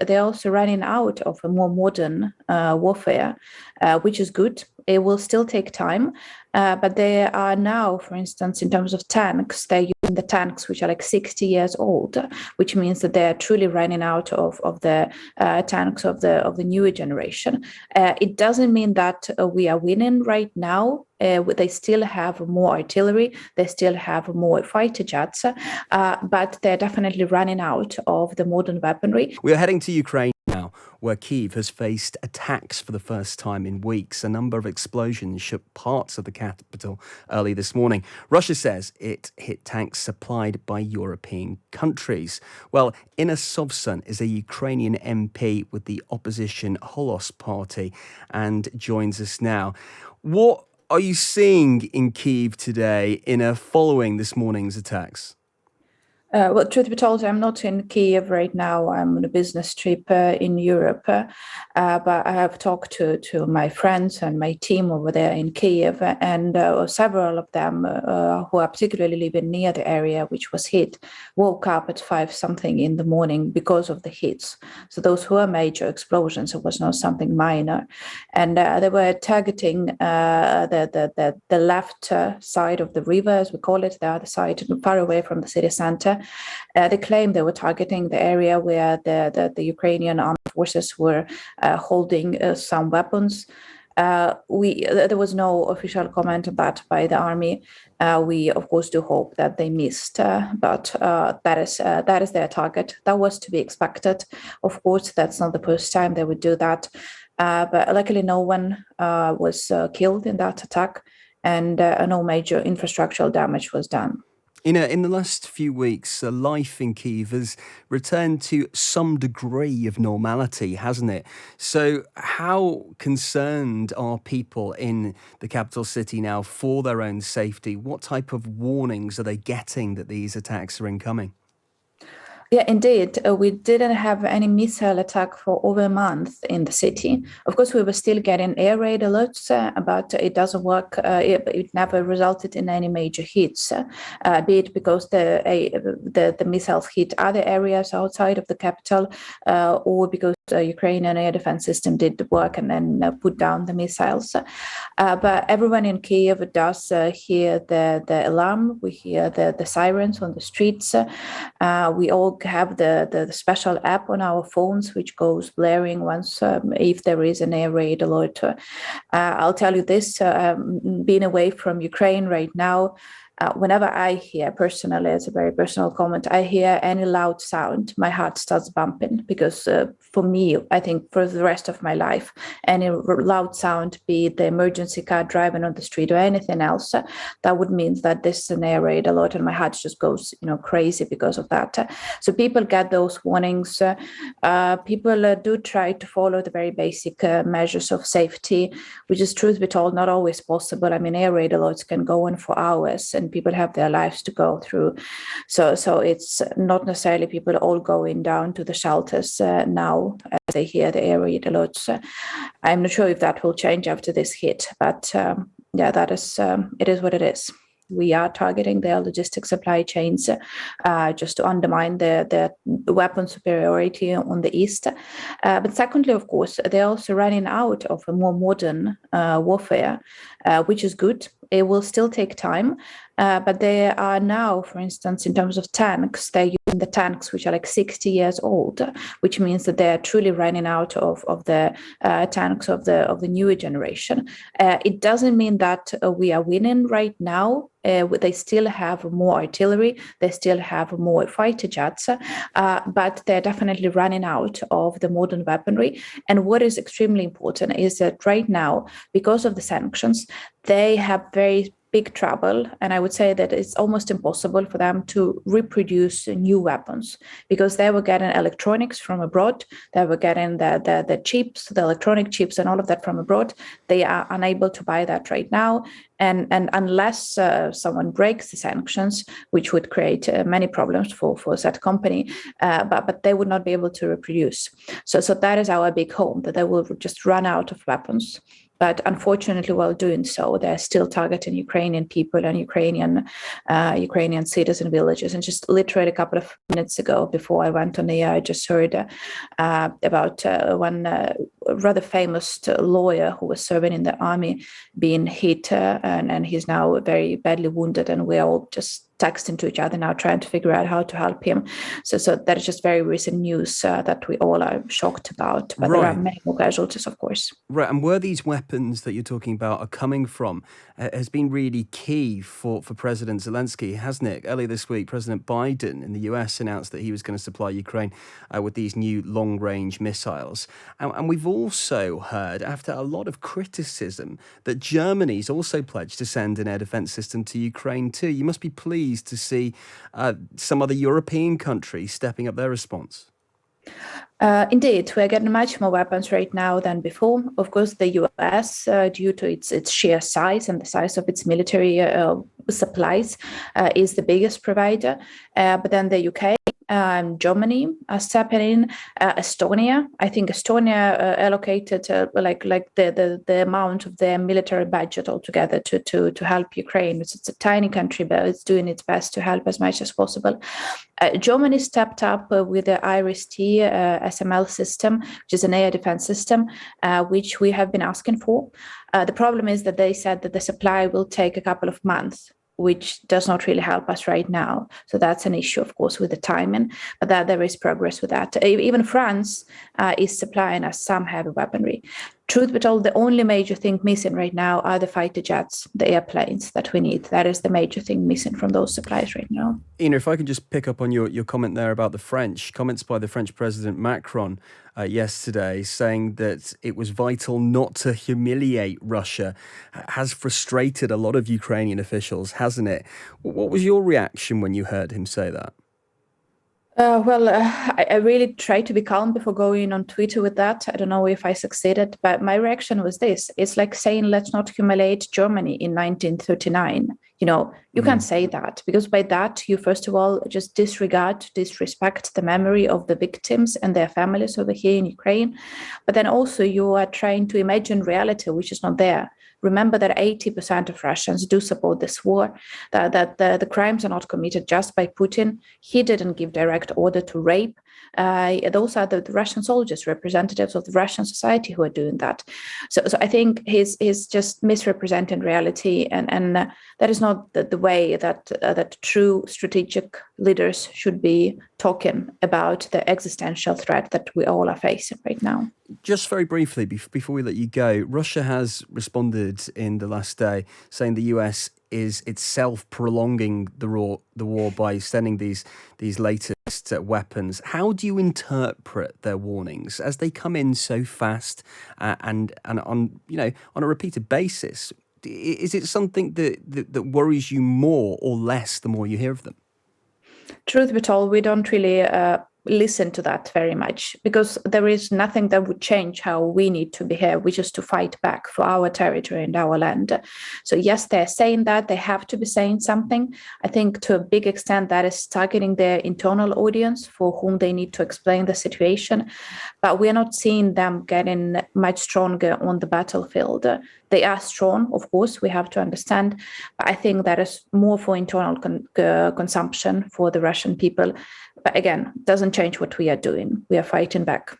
they're also running out of a more modern warfare, which is good. It will still take time, but they are now, for instance, in terms of tanks, they're using the tanks which are like 60 years old, which means that they're truly running out of the tanks of the newer generation. It doesn't mean that we are winning right now. They still have more artillery, they still have more fighter jets, but they're definitely running out of the modern weaponry. We are heading to Ukraine now, where Kiev has faced attacks for the first time in weeks. A number of explosions shook parts of the capital early this morning. Russia says it hit tanks supplied by European countries. Well, Inna Sovsun is a Ukrainian MP with the opposition Holos party and joins us now. What are you seeing in Kiev today, Inna, following this morning's attacks? Well, truth be told, I'm not in Kiev right now. I'm on a business trip in Europe, but I have talked to my friends and my team over there in Kiev, and several of them who are particularly living near the area which was hit woke up at 5 something in the morning because of the hits. So those were major explosions. It was not something minor, and they were targeting the left side of the river, as we call it, the other side, far away from the city center. They claimed they were targeting the area where the Ukrainian armed forces were holding some weapons. There was no official comment on that by the army. We, of course, do hope that they missed, but that is their target. That was to be expected. Of course, that's not the first time they would do that. But luckily, no one was killed in that attack, and no major infrastructural damage was done. In the last few weeks, life in Kiev has returned to some degree of normality, hasn't it? So how concerned are people in the capital city now for their own safety? What type of warnings are they getting that these attacks are incoming? Yeah, indeed. We didn't have any missile attack for over a month in the city. Of course, we were still getting air raid alerts, but it doesn't work. It never resulted in any major hits, be it because the missiles hit other areas outside of the capital, or because the Ukrainian air defense system did the work and then put down the missiles. But everyone in Kiev does hear the alarm. We hear the sirens on the streets. We all have the special app on our phones, which goes blaring once if there is an air raid alert. I'll tell you this, being away from Ukraine right now, whenever I hear, personally, it's a very personal comment, I hear any loud sound, my heart starts bumping, because for me, I think for the rest of my life, any loud sound, be it the emergency car driving on the street or anything else, that would mean that this is an air raid alert, and my heart just goes, crazy because of that. So people get those warnings. People do try to follow the very basic measures of safety, which is, truth be told, not always possible. I mean, air raid alerts can go on for hours, and people have their lives to go through. So it's not necessarily people all going down to the shelters now as they hear the air raid alerts. I'm not sure if that will change after this hit, but that is it is what it is. We are targeting their logistic supply chains just to undermine the weapon superiority on the east. But secondly, of course, they're also running out of a more modern warfare, which is good. It will still take time, but they are now, for instance, in terms of tanks, they're using the tanks which are like 60 years old, which means that they're truly running out of the tanks of the newer generation. It doesn't mean that we are winning right now. They still have more artillery, they still have more fighter jets, but they're definitely running out of the modern weaponry. And what is extremely important is that right now, because of the sanctions, they have very big trouble, and I would say that it's almost impossible for them to reproduce new weapons, because they were getting electronics from abroad, they were getting the chips, the electronic chips and all of that from abroad. They are unable to buy that right now, and unless someone breaks the sanctions, which would create many problems for that company, but they would not be able to reproduce. So that is our big hope, that they will just run out of weapons. But unfortunately, while doing so, they're still targeting Ukrainian people and Ukrainian cities and villages. And just literally a couple of minutes ago, before I went on the air, I just heard about one rather famous lawyer who was serving in the army being hit, and he's now very badly wounded. And we're all just texting to each other now, trying to figure out how to help him. So that is just very recent news that we all are shocked about. But there are many more casualties, of course. Right, and where these weapons that you're talking about are coming from has been really key for President Zelensky, hasn't it? Earlier this week, President Biden in the US announced that he was going to supply Ukraine with these new long-range missiles. And we've also heard, after a lot of criticism, that Germany's also pledged to send an air defence system to Ukraine too. You must be pleased to see some other European countries stepping up their response. Indeed, we're getting much more weapons right now than before. Of course, the US, due to its sheer size and the size of its military supplies, is the biggest provider. But then the UK, Germany are stepping in. Estonia, I think Estonia allocated like the amount of their military budget altogether to help Ukraine. It's a tiny country, but it's doing its best to help as much as possible. Germany stepped up with the IRIS-T SML system, which is an air defense system, which we have been asking for. The problem is that they said that the supply will take a couple of months, which does not really help us right now. So that's an issue, of course, with the timing, but that there is progress with that. Even France is supplying us some heavy weaponry. Truth be told, the only major thing missing right now are the fighter jets, the airplanes that we need. That is the major thing missing from those supplies right now. Inna, if I can just pick up on your comment there about the French, comments by the French President Macron yesterday saying that it was vital not to humiliate Russia has frustrated a lot of Ukrainian officials, hasn't it? What was your reaction when you heard him say that? I really tried to be calm before going on Twitter with that. I don't know if I succeeded, but my reaction was this. It's like saying, let's not humiliate Germany in 1939. You can't say that, because by that, you first of all just disrespect the memory of the victims and their families over here in Ukraine. But then also you are trying to imagine reality, which is not there. Remember that 80% of Russians do support this war, that the crimes are not committed just by Putin. He didn't give direct order to rape. Those are the Russian soldiers, representatives of the Russian society who are doing that. So I think he's just misrepresenting reality, and that is not the way that true strategic leaders should be talking about the existential threat that we all are facing right now. Just very briefly, before we let you go, Russia has responded in the last day saying the US is itself prolonging the war by sending these latest weapons. How do you interpret their warnings as they come in so fast and on a repeated basis? Is it something that worries you more or less the more you hear of them? Truth be told, we don't really listen to that very much, because there is nothing that would change how we need to behave, which is to fight back for our territory and our land. So yes, they're saying that, they have to be saying something. I think to a big extent that is targeting their internal audience for whom they need to explain the situation, but we're not seeing them getting much stronger on the battlefield. They are strong, of course, we have to understand, but I think that is more for internal consumption for the Russian people. But again, doesn't change what we are doing. We are fighting back.